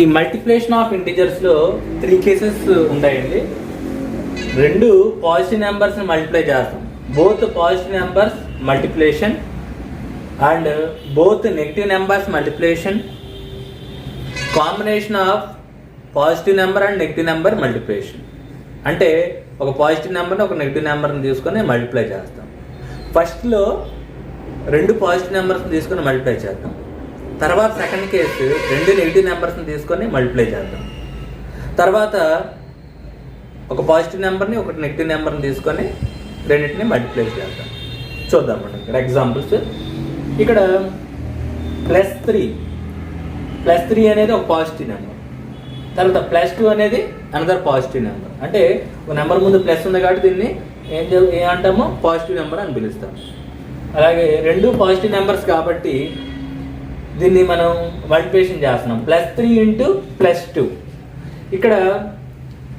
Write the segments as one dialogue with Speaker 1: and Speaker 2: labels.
Speaker 1: ఈ multiplication of integers లో 3 cases ఉంటాయండి. రెండు పాజిటివ్ నెంబర్స్ ని మల్టిప్లై చేస్తాం, both positive numbers multiplication and both negative numbers multiplication, combination of positive number and negative number multiplication. అంటే ఒక పాజిటివ్ నెంబర్ని ఒక నెగిటివ్ నెంబర్ని తీసుకొని మల్టిప్లై చేస్తాం. ఫస్ట్లో రెండు పాజిటివ్ నెంబర్స్ని తీసుకొని మల్టిప్లై చేద్దాం. తర్వాత సెకండ్ కేసు రెండు నెగిటివ్ నెంబర్స్ని తీసుకొని మల్టిప్లై చేద్దాం. తర్వాత ఒక పాజిటివ్ నెంబర్ని ఒక నెగిటివ్ నెంబర్ని తీసుకొని రెండింటిని మల్టిప్లై చేద్దాం. చూద్దాం మనం ఇక్కడ ఎగ్జాంపుల్స్. ఇక్కడ +3 అనేది ఒక పాజిటివ్ నెంబర్, తర్వాత +2 అనేది అనదర్ పాజిటివ్ నెంబర్. అంటే ఒక నెంబర్ ముందు ప్లస్ ఉంది కాబట్టి దీన్ని ఏం అంటామో పాజిటివ్ నెంబర్ అని పిలుస్తాం. అలాగే రెండు పాజిటివ్ నెంబర్స్ కాబట్టి దీన్ని మనం మల్టిప్లికేషన్ చేస్తున్నాం. +3 × +2. ఇక్కడ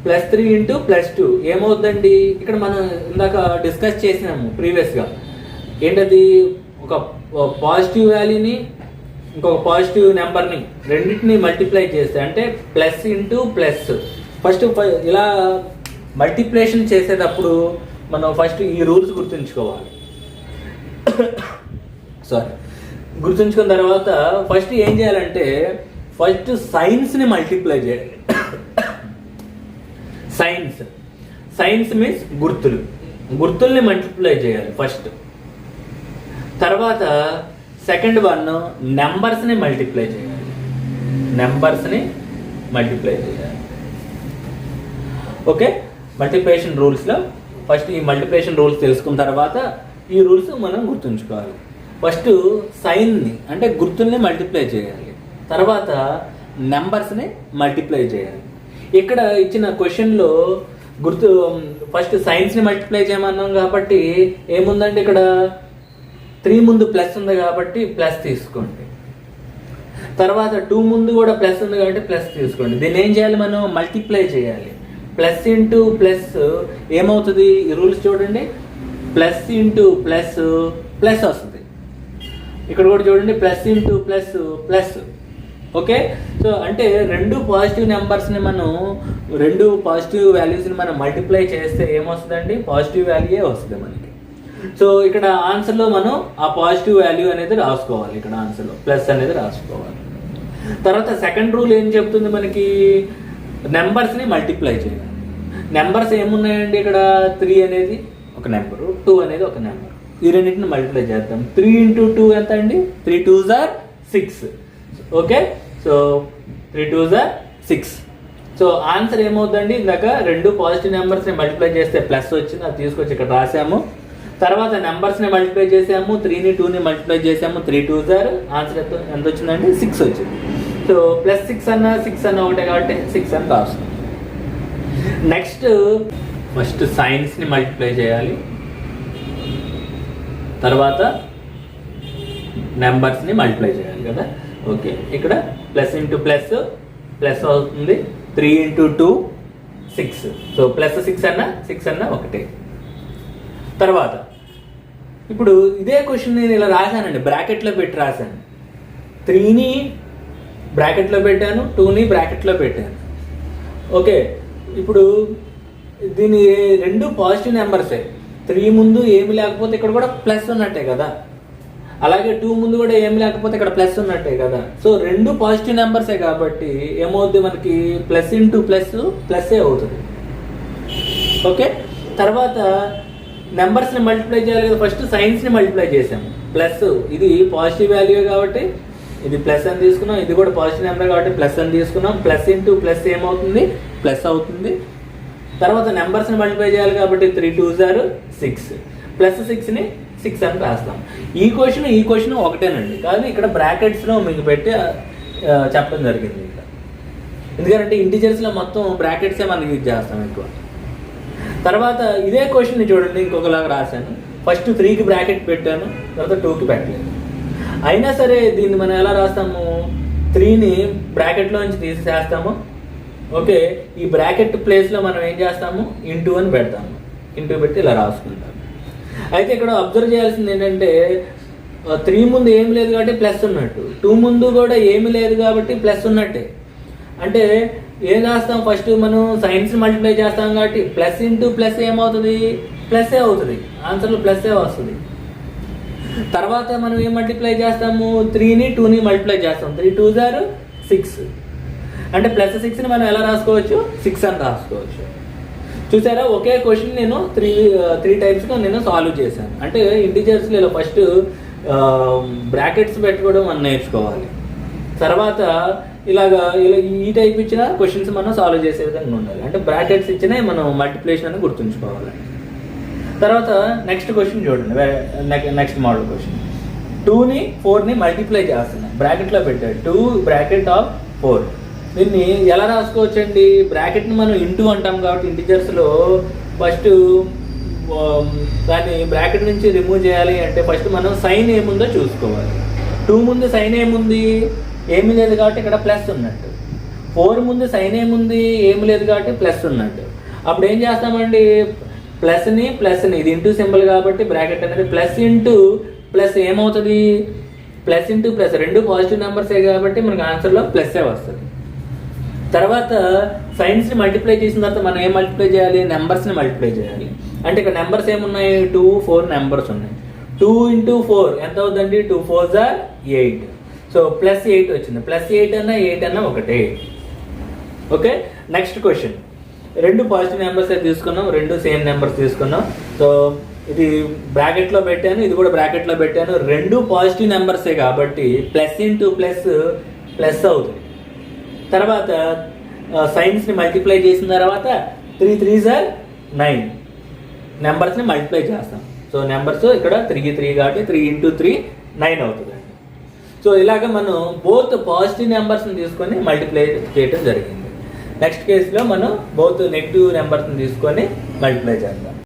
Speaker 1: +3 × +2 ఏమవుతుందండి? ఇక్కడ మనం ఇందాక డిస్కస్ చేసినాము ప్రీవియస్గా. ఏంటది? ఒక పాజిటివ్ వాల్యూని ఇంకొక పాజిటివ్ నెంబర్ని రెండింటిని మల్టిప్లై చేస్తే అంటే ++. ఫస్ట్ ఇలా మల్టిప్లికేషన్ చేసేటప్పుడు మనం ఫస్ట్ ఈ రూల్స్ గుర్తుంచుకోవాలి. గుర్తుంచుకున్న తర్వాత ఫస్ట్ ఏం చేయాలంటే ఫస్ట్ సైన్స్ని మల్టిప్లై చేయాలి. సైన్స్ మీన్స్ గుర్తుల్ని మల్టిప్లై చేయాలి ఫస్ట్. తర్వాత సెకండ్ వన్ నెంబర్స్ని మల్టిప్లై చేయాలి. ఓకే, మల్టిప్లికేషన్ రూల్స్లో ఫస్ట్ ఈ మల్టిప్లికేషన్ రూల్స్ తెలుసుకున్న తర్వాత ఈ రూల్స్ మనం గుర్తుంచుకోవాలి. ఫస్ట్ సైన్ని అంటే గుర్తుల్ని మల్టిప్లై చేయాలి, తర్వాత నెంబర్స్ని మల్టిప్లై చేయాలి. ఇక్కడ ఇచ్చిన క్వశ్చన్లో ఫస్ట్ సైన్స్ని మల్టిప్లై చేయమన్నాం కాబట్టి ఏముందండి? ఇక్కడ 3 ముందు ప్లస్ ఉంది కాబట్టి ప్లస్ తీసుకోండి. తర్వాత 2 ముందు కూడా ప్లస్ ఉంది కాబట్టి ప్లస్ తీసుకోండి. దీన్ని ఏం చేయాలి? మనం మల్టిప్లై చేయాలి. ++, ఏమవుతుంది? ఈ రూల్స్ చూడండి, ++++ వస్తుంది. ఇక్కడ కూడా చూడండి, ++++. ఓకే, సో అంటే రెండు పాజిటివ్ నెంబర్స్ని మనం రెండు పాజిటివ్ వాల్యూస్ని మనం మల్టిప్లై చేస్తే ఏమొస్తుందండి? పాజిటివ్ వాల్యూయే వస్తుంది మనకి. సో ఇక్కడ ఆన్సర్లో మనం ఆ పాజిటివ్ వాల్యూ అనేది రాసుకోవాలి. ఇక్కడ ఆన్సర్లో ప్లస్ అనేది రాసుకోవాలి. తర్వాత సెకండ్ రూల్ ఏం చెప్తుంది మనకి? నెంబర్స్ని మల్టిప్లై చేయాలి. నెంబర్స్ ఏమున్నాయండి? ఇక్కడ 3 అనేది ఒక నెంబరు, 2 అనేది ఒక నెంబర్. ఈ రెండింటిని మల్టిప్లై చేద్దాం. 3 × 2 ఎంత అండి? 3 2s are 6. Okay, so 3 2s are 6. So answer ఏమవుతుందండి? ఇందాక రెండు పాజిటివ్ నెంబర్స్ని మల్టిప్లై చేస్తే ప్లస్ వచ్చింది, అది తీసుకొచ్చి ఇక్కడ రాసాము. తర్వాత నెంబర్స్ని మల్టిప్లై చేసాము, 3ని 2ని మల్టిప్లై చేసాము, 3 2s are, ఆన్సర్ ఎంత వచ్చిందండి? 6 వచ్చింది. సో +6 అన్న 6 అన్న ఒకటే కాబట్టి 6 అని రాస్తాం. నెక్స్ట్ ఫస్ట్ సైన్స్ని మల్టిప్లై చేయాలి, తర్వాత నెంబర్స్ని మల్టిప్లై చేయాలి కదా. ఓకే, ఇక్కడ +++ అవుతుంది. 3 × 2 6. సో +6 అన్న ఒకటే. తర్వాత ఇప్పుడు ఇదే క్వశ్చన్ నేను ఇలా రాశానండి, బ్రాకెట్లో పెట్టి రాశాను. 3ని బ్రాకెట్లో పెట్టాను, 2ని బ్రాకెట్లో పెట్టాను. ఓకే, ఇప్పుడు దీని రెండు పాజిటివ్ నెంబర్సే. 3 ముందు ఏమి లేకపోతే ఇక్కడ కూడా ప్లస్ ఉన్నట్టే కదా, అలాగే 2 ముందు కూడా ఏమి లేకపోతే ఇక్కడ ప్లస్ ఉన్నట్టే కదా. సో రెండు పాజిటివ్ నెంబర్సే కాబట్టి ఏమవుతుంది మనకి? ++++ఏ అవుతుంది. ఓకే, తర్వాత నెంబర్స్ని మల్టిప్లై చేయాలి కదా. ఫస్ట్ సైన్స్ని మల్టిప్లై చేసాము. ప్లస్ ఇది పాజిటివ్ వాల్యూ కాబట్టి ఇది ప్లస్ అని తీసుకున్నాం, ఇది కూడా పాజిటివ్ నెంబర్ కాబట్టి ప్లస్ అని తీసుకున్నాం. +++ ఏమవుతుంది? ప్లస్ అవుతుంది. తర్వాత నెంబర్స్ని మల్టిప్లై చేయాలి కాబట్టి 3 2s are 6. +6ని 6 అని రాస్తాం. ఈ క్వశ్చన్ ఒకటేనండి, కానీ ఇక్కడ బ్రాకెట్స్లో మీకు పెట్టి చెప్పడం జరిగింది. ఇక్కడ ఎందుకంటే ఇంటిజర్స్లో మొత్తం బ్రాకెట్సే మనం యూజ్ చేస్తాం ఎక్కువ. తర్వాత ఇదే క్వశ్చన్ని చూడండి, ఇంకొకలాగా రాశాను. ఫస్ట్ 3కి బ్రాకెట్ పెట్టాను, తర్వాత 2కి పెట్టలేదు. అయినా సరే దీన్ని మనం ఎలా రాస్తాము? 3ని బ్రాకెట్లో నుంచి తీసేస్తాము. ఓకే, ఈ బ్రాకెట్ ప్లేస్లో మనం ఏం చేస్తాము? ఇంటూ అని పెడతాము. ఇంటూ పెట్టి ఇలా రాసుకుంటాము. అయితే ఇక్కడ అబ్జర్వ్ చేయాల్సింది ఏంటంటే 3 ముందు ఏమి లేదు కాబట్టి ప్లస్ ఉన్నట్టు, 2 ముందు కూడా ఏమి లేదు కాబట్టి ప్లస్ ఉన్నట్టే. అంటే ఏం చేస్తాం, ఫస్ట్ మనం సైన్స్ మల్టిప్లై చేస్తాం కాబట్టి ప్లస్ ఇంటూ ప్లస్ ఏమవుతుంది, ప్లస్ఏ అవుతుంది, ఆన్సర్లో ప్లస్ఏ వస్తుంది. తర్వాత మనం ఏం మల్టిప్లై చేస్తాము, 3ని 2ని మల్టిప్లై చేస్తాం, 3 2 ఆర్ 6. అంటే ప్లస్ 6ని మనం ఎలా రాసుకోవచ్చు, 6 అని రాసుకోవచ్చు. చూసారా, ఒకే క్వశ్చన్ నేను త్రీ టైప్స్గా నేను సాల్వ్ చేశాను. అంటే ఇంటిజర్స్లో ఇలా ఫస్ట్ బ్రాకెట్స్ పెట్టుకోవడం మనం నేర్చుకోవాలి. తర్వాత ఇలా ఈ టైప్ ఇచ్చిన క్వశ్చన్స్ మనం సాల్వ్ చేసే విధంగా ఉండాలి. అంటే బ్రాకెట్స్ ఇచ్చినా మనం మల్టిప్లికేషన్ అని గుర్తుంచుకోవాలి. తర్వాత నెక్స్ట్ క్వశ్చన్ చూడండి, నెక్స్ట్ మోడల్ క్వశ్చన్. 2ని 4ని మల్టిప్లై చేస్తున్నాం, బ్రాకెట్లో పెట్టాడు 2 బ్రాకెట్ ఆఫ్ 4. దీన్ని ఎలా రాసుకోవచ్చు అండి, బ్రాకెట్ని మనం ఇంటూ అంటాం కాబట్టి ఇంటిజర్స్లో ఫస్ట్ దాన్ని బ్రాకెట్ నుంచి రిమూవ్ చేయాలి అంటే ఫస్ట్ మనం సైన్ ఏముందో చూసుకోవాలి. 2 ముందు సైన్ ఏముంది, ఏమి లేదు కాబట్టి ఇక్కడ ప్లస్ ఉన్నట్టు. 4 ముందు సైన్ ఏముంది, ఏమి లేదు కాబట్టి ప్లస్ ఉన్నట్టు. అప్పుడు ఏం చేస్తామండి, ప్లస్ని ఇది ఇంటూ సింబల్ కాబట్టి బ్రాకెట్ అనేది ప్లస్ ఇంటూ ప్లస్ ఏమవుతుంది, ప్లస్ ఇంటూ ప్లస్, రెండు పాజిటివ్ నెంబర్సే కాబట్టి మనకు ఆన్సర్లో ప్లస్ఏ వస్తుంది. తర్వాత సైన్స్ని మల్టిప్లై చేసిన తర్వాత మనం ఏం మల్టిప్లై చేయాలి, నెంబర్స్ని మల్టిప్లై చేయాలి. అంటే ఇక్కడ నెంబర్స్ ఏమున్నాయి, 2 4 నెంబర్స్ ఉన్నాయి. 2 ఇంటూ 4 ఎంత అవుతుందండి, 2 4s are 8. సో ప్లస్ 8 వచ్చింది, ప్లస్ 8 అన్నా 8 అన్నా ఒకటే. Okay, next question. రెండు పాజిటివ్ నెంబర్స్ తీసుకున్నాం, రెండు సేమ్ నెంబర్స్ తీసుకున్నాం. సో ఇది బ్రాకెట్లో పెట్టాను, ఇది కూడా బ్రాకెట్లో పెట్టాను, రెండు పాజిటివ్ నెంబర్సే కాబట్టి ప్లస్ ఇంటూ ప్లస్ ప్లస్ అవుతుంది. తర్వాత సైన్స్ని మల్టిప్లై చేసిన తర్వాత 3 3s are 9 నెంబర్స్ని మల్టిప్లై చేస్తాం. సో నెంబర్స్ ఇక్కడ 3 3 కాబట్టి 3 ఇంటూ 3 9 అవుతుంది. సో ఇలాగ మనం బోత్ పాజిటివ్ నెంబర్స్ని తీసుకొని మల్టిప్లై చేయడం జరిగింది. నెక్స్ట్ కేసులో మనం బోత్ నెగిటివ్ నెంబర్స్ని తీసుకొని మల్టిప్లై చేద్దాం.